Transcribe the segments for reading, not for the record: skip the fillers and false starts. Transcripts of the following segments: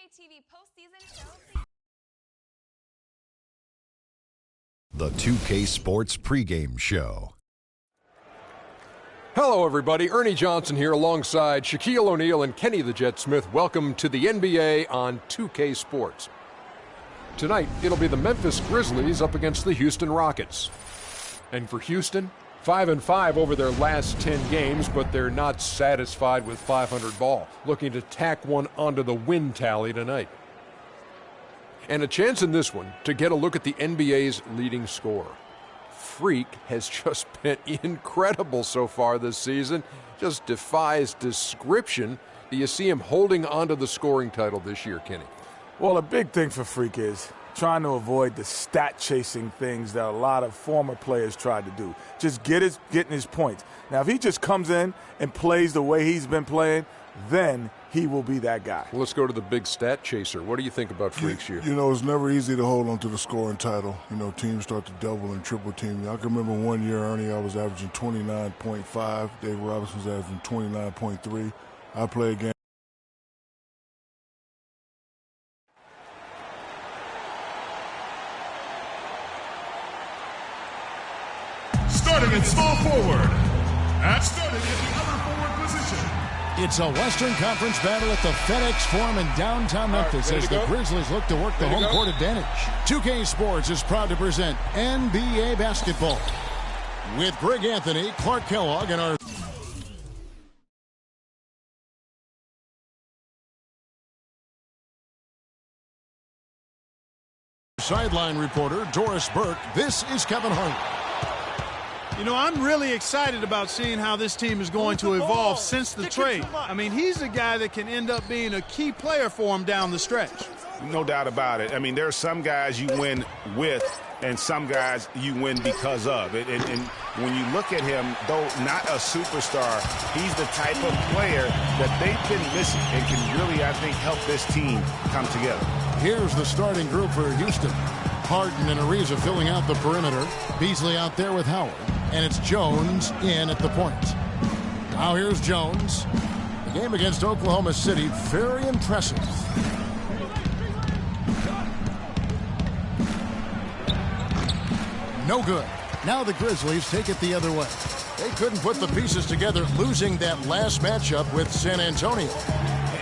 TV postseason show. The 2K Sports pregame show. Hello, everybody. Ernie Johnson here alongside Shaquille O'Neal and Kenny the Jet Smith. Welcome to the NBA on 2K Sports. Tonight, it'll be the Memphis Grizzlies up against the Houston Rockets. And for Houston, 5-5 over their last 10 games, but they're not satisfied with 500 ball. Looking to tack one onto the win tally tonight. And a chance in this one to get a look at the NBA's leading scorer. Freak has just been incredible so far this season. Just defies description. Do you see him holding onto the scoring title this year, Kenny? Well, a big thing for Freak is trying to avoid the stat-chasing things that a lot of former players tried to do. Just getting his points. Now, if he just comes in and plays the way he's been playing, then he will be that guy. Well, let's go to the big stat chaser. What do you think about Freak's year? You know, it's never easy to hold on to the scoring title. You know, teams start to double and triple team. I can remember one year, Ernie, I was averaging 29.5. Dave Robinson was averaging 29.3. I play a game. Starting at small forward. And starting at the other forward position. It's a Western Conference battle at the FedEx Forum in downtown Memphis as the Grizzlies look to work the home court advantage. 2K Sports is proud to present NBA basketball with Greg Anthony, Clark Kellogg, and our sideline reporter, Doris Burke. This is Kevin Harlan. You know, I'm really excited about seeing how this team is going to evolve since the trade. I mean, he's a guy that can end up being a key player for him down the stretch. No doubt about it. I mean, there are some guys you win with and some guys you win because of. And when you look at him, though not a superstar, he's the type of player that they've been missing and can really, I think, help this team come together. Here's the starting group for Houston. Harden and Ariza filling out the perimeter. Beasley out there with Howard. And it's Jones in at the point. Now here's Jones. The game against Oklahoma City, very impressive. No good. Now the Grizzlies take it the other way. They couldn't put the pieces together, losing that last matchup with San Antonio.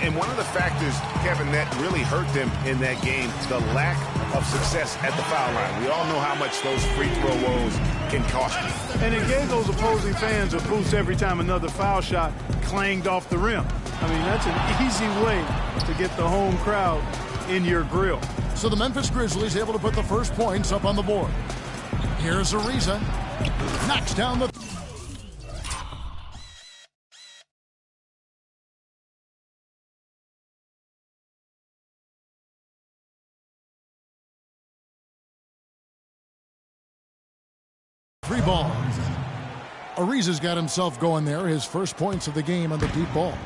And one of the factors, Kevin, that really hurt them in that game, the lack of success at the foul line. We all know how much those free throw woes can cost you. And it gave those opposing fans a boost every time another foul shot clanged off the rim. I mean, that's an easy way to get the home crowd in your grill. So the Memphis Grizzlies able to put the first points up on the board. Here's Ariza. Knocks down the... Three balls. Ariza's got himself going there. His first points of the game on the deep ball.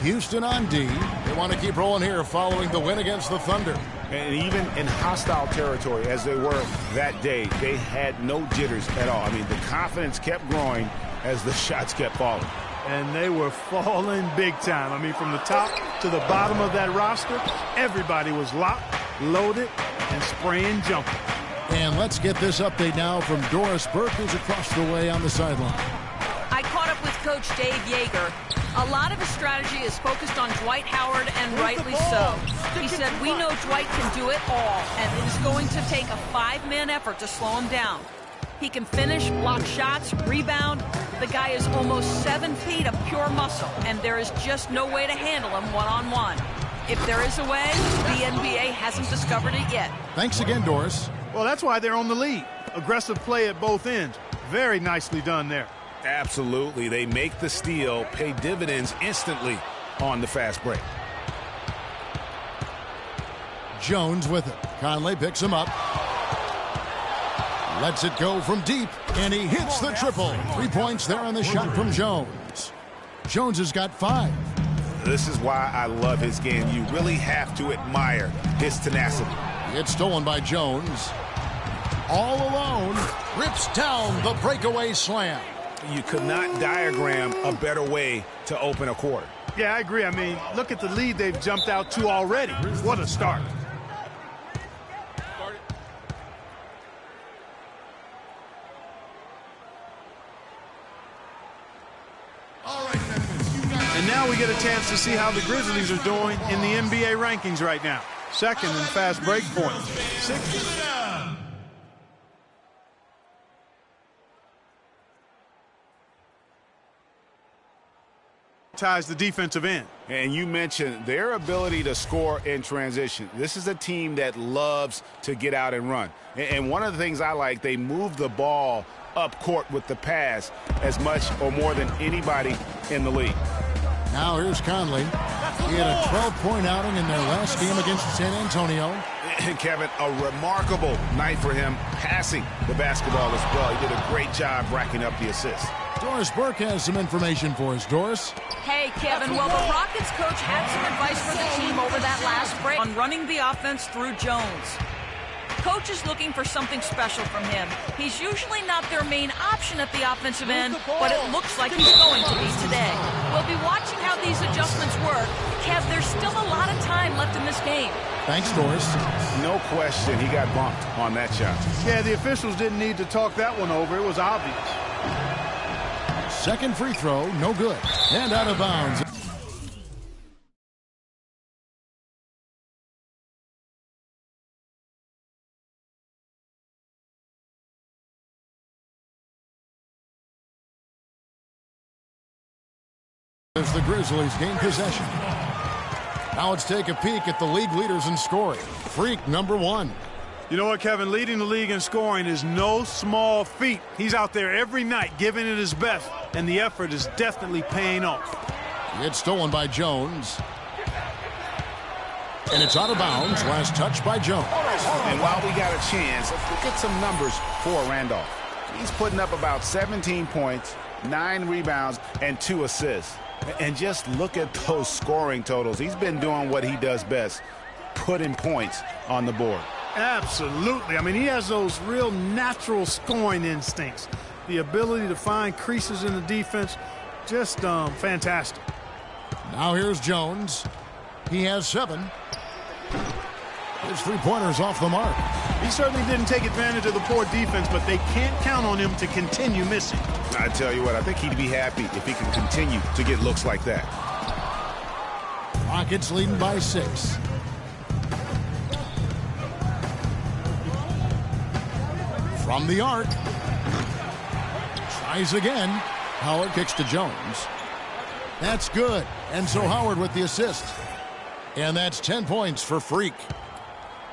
Houston on D. They want to keep rolling here following the win against the Thunder. And even in hostile territory, as they were that day, they had no jitters at all. I mean, the confidence kept growing as the shots kept falling. And they were falling big time. I mean, from the top to the bottom of that roster, everybody was locked, loaded, and spraying jumpers. And let's get this update now from Doris Burke, who's across the way on the sideline. I caught up with Coach Dave Yeager. A lot of his strategy is focused on Dwight Howard, and rightly so. He said, we know Dwight can do it all, and it is going to take a five-man effort to slow him down. He can finish, block shots, rebound. The guy is almost 7 feet of pure muscle, and there is just no way to handle him one-on-one. If there is a way, the NBA hasn't discovered it yet. Thanks again, Doris. Well, that's why they're on the lead. Aggressive play at both ends. Very nicely done there. Absolutely. They make the steal, pay dividends instantly on the fast break. Jones with it. Conley picks him up. Lets it go from deep, and he hits the triple. 3 points there on the shot from Jones. Jones has got 5. This is why I love his game. You really have to admire his tenacity. It's stolen by Jones. All alone, rips down the breakaway slam. You could not diagram a better way to open a quarter. Yeah, I agree. I mean, look at the lead they've jumped out to already. What a start. And now we get a chance to see how the Grizzlies are doing in the NBA rankings right now. Second in fast break points. Ties the defensive end. And you mentioned their ability to score in transition. This is a team that loves to get out and run. And one of the things I like, they move the ball up court with the pass as much or more than anybody in the league. Now here's Conley. He had a 12-point outing in their last game against San Antonio. And Kevin, a remarkable night for him passing the basketball as well. He did a great job racking up the assists. Doris Burke has some information for us. Doris? Hey, Kevin. Well, the Rockets coach had some advice for the team over that last break on running the offense through Jones. Coach is looking for something special from him. He's usually not their main option at the offensive end, but it looks like he's going to be today. We'll be watching how these adjustments work. Kev, there's still a lot of time left in this game. Thanks, Doris. No question he got bumped on that shot. Yeah, the officials didn't need to talk that one over. It was obvious. Second free throw, no good. And out of bounds. As the Grizzlies gain possession. Now let's take a peek at the league leaders in scoring. Freak number 1. You know what, Kevin? Leading the league in scoring is no small feat. He's out there every night giving it his best, and the effort is definitely paying off. It's stolen by Jones. And it's out of bounds. Last touch by Jones. And while we got a chance, let's look at some numbers for Randolph. He's putting up about 17 points, 9 rebounds, and 2 assists. And just look at those scoring totals. He's been doing what he does best, putting points on the board. Absolutely. I mean, he has those real natural scoring instincts. The ability to find creases in the defense, just fantastic. Now here's Jones. He has 7. His 3-pointers off the mark. He certainly didn't take advantage of the poor defense, but they can't count on him to continue missing. I tell you what, I think he'd be happy if he can continue to get looks like that. Rockets leading by 6. From the arc. Tries again. Howard kicks to Jones. That's good. And so Howard with the assist. And that's 10 points for Freak.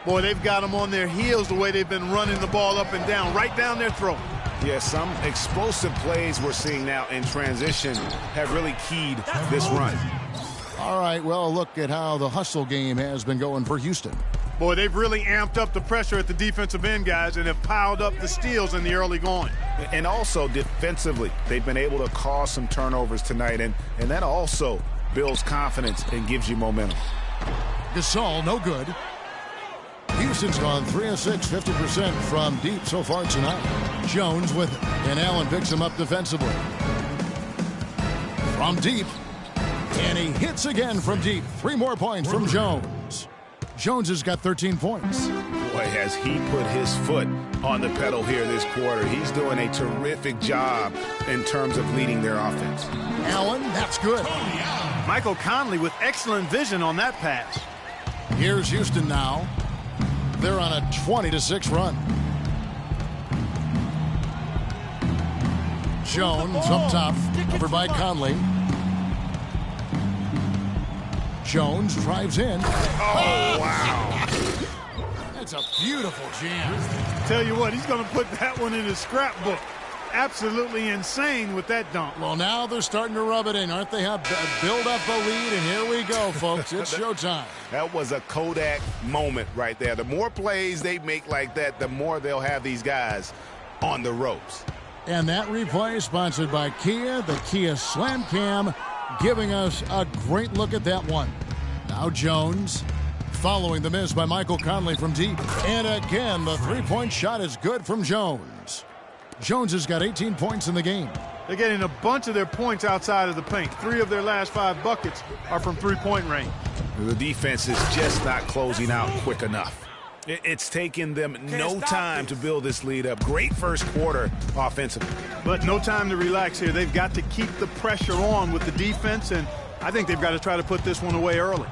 Boy, they've got them on their heels the way they've been running the ball up and down, right down their throat. Yeah, some explosive plays we're seeing now in transition have really keyed this run. All right, well, look at how the hustle game has been going for Houston. Boy, they've really amped up the pressure at the defensive end, guys, and have piled up the steals in the early going. And also defensively, they've been able to cause some turnovers tonight, and that also builds confidence and gives you momentum. Gasol, no good. Houston's gone 3 of 6, 50% from deep so far tonight. Jones with it, and Allen picks him up defensively. From deep, and he hits again from deep. 3 more points from Jones. Jones has got 13 points. Boy, has he put his foot on the pedal here this quarter. He's doing a terrific job in terms of leading their offense. Allen, that's good. Michael Conley with excellent vision on that pass. Here's Houston now. They're on a 20-6 run. Jones up top, covered by Conley. Jones drives in. Oh, wow. That's a beautiful jam. Tell you what, he's going to put that one in his scrapbook. Absolutely insane with that dunk. Well, now they're starting to rub it in, aren't they? Build up a lead, and here we go, folks. It's showtime. That was a Kodak moment right there. The more plays they make like that, the more they'll have these guys on the ropes. And that replay sponsored by Kia, the Kia Slam Cam, giving us a great look at that one. Now Jones following the miss by Michael Conley from deep. And again, the 3-point shot is good from Jones. Jones has got 18 points in the game. They're getting a bunch of their points outside of the paint. 3 of their last 5 buckets are from three-point range. The defense is just not closing out quick enough. It's taken them no time to build this lead up. Great first quarter offensively. But no time to relax here. They've got to keep the pressure on with the defense, and I think they've got to try to put this one away early.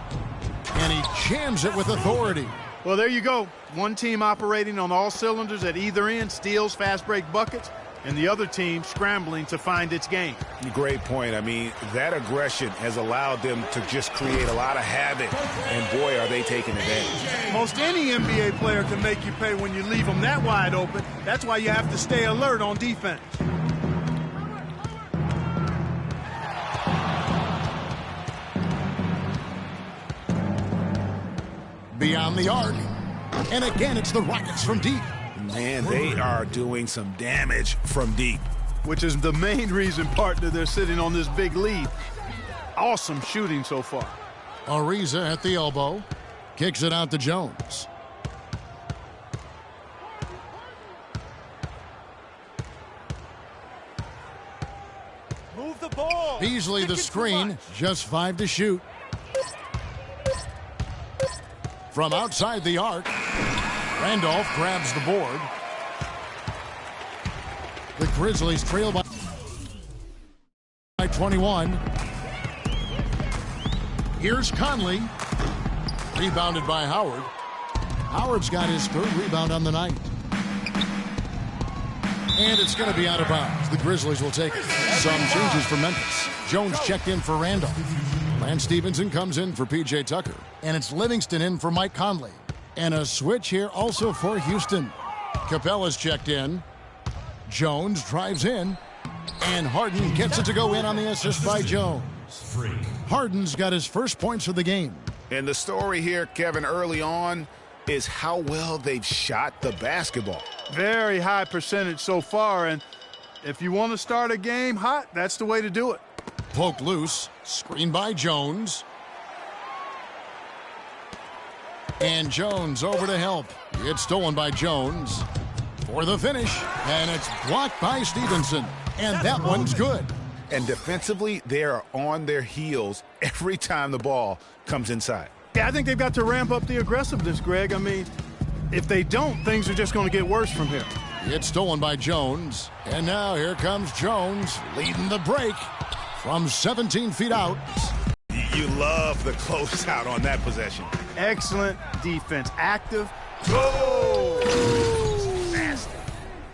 And he jams it with authority. Well, there you go. One team operating on all cylinders at either end, steals, fast break buckets, and the other team scrambling to find its game. Great point. I mean, that aggression has allowed them to just create a lot of havoc, and boy, are they taking advantage. Most any NBA player can make you pay when you leave them that wide open. That's why you have to stay alert on defense. Beyond the arc. And again, it's the Rockets from deep. Man, they are doing some damage from deep. Which is the main reason, partner, they're sitting on this big lead. Awesome shooting so far. Ariza at the elbow. Kicks it out to Jones. Move the ball. Beasley the screen. Just 5 to shoot. From outside the arc. Randolph grabs the board. The Grizzlies trail by 21. Here's Conley. Rebounded by Howard. Howard's got his 3rd rebound on the night. And it's going to be out of bounds. The Grizzlies will take it. Some changes for Memphis. Jones checked in for Randolph. Lance Stevenson comes in for P.J. Tucker. And it's Livingston in for Mike Conley. And a switch here also for Houston. Capella's checked in. Jones drives in. And Harden gets it to go in on the assist by Jones. Harden's got his first points of the game. And the story here, Kevin, early on is how well they've shot the basketball. Very high percentage so far, and if you want to start a game hot, that's the way to do it. Poke loose. Screen by Jones. And Jones over to help. It's stolen by Jones for the finish. And it's blocked by Stevenson. And that one's good. And defensively, they are on their heels every time the ball comes inside. Yeah, I think they've got to ramp up the aggressiveness, Greg. I mean, if they don't, things are just going to get worse from here. It's stolen by Jones. And now here comes Jones leading the break from 17 feet out. You love the closeout on that possession. Excellent defense. Active. Oh! Nasty.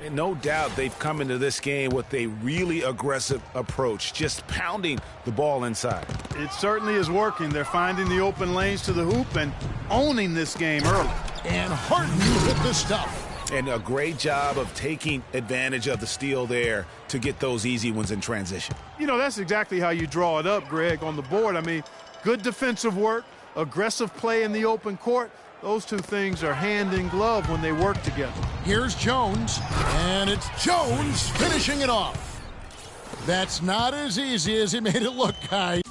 And no doubt they've come into this game with a really aggressive approach, just pounding the ball inside. It certainly is working. They're finding the open lanes to the hoop and owning this game early. And Harden with the stuff. And a great job of taking advantage of the steal there to get those easy ones in transition. You know, that's exactly how you draw it up, Greg, on the board. I mean, good defensive work, aggressive play in the open court. Those two things are hand in glove when they work together. Here's Jones, and it's Jones finishing it off. That's not as easy as he made it look, guys.